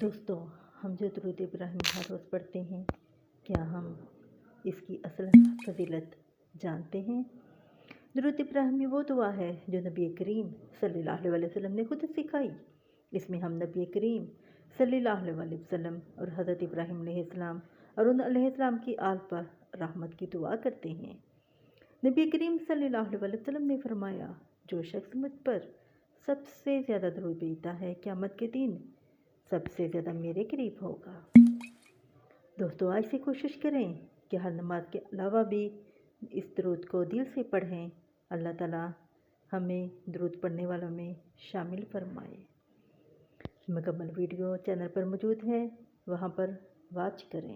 दोस्तों, हम जो दुरूद इब्राहिम हर रोज़ पढ़ते हैं, क्या हम इसकी असल फजीलत जानते हैं? दुरूद इब्राहिमी वो दुआ है जो नबी करीम सल्लल्लाहु अलैहि वसल्लम ने खुद सिखाई। इसमें हम नबी करीम सल्लल्लाहु अलैहि वसल्लम और हज़रत इब्राहिम अलैहिस्सलाम और उन अलैहिस्सलाम की आल पर रहमत की दुआ करते हैं। नबी करीम सल्लल्लाहु अलैहि वसल्लम ने फरमाया, जो शख्स मुझ पर सबसे ज़्यादा दुरूद भेजता है क़यामत के दिन सबसे ज़्यादा मेरे करीब होगा। दोस्तों, आज से कोशिश करें कि हर नमाज के अलावा भी इस दुरूद को दिल से पढ़ें। अल्लाह ताला हमें दुरूद पढ़ने वालों में शामिल फरमाए। मुकम्मल वीडियो चैनल पर मौजूद है, वहाँ पर वॉच करें।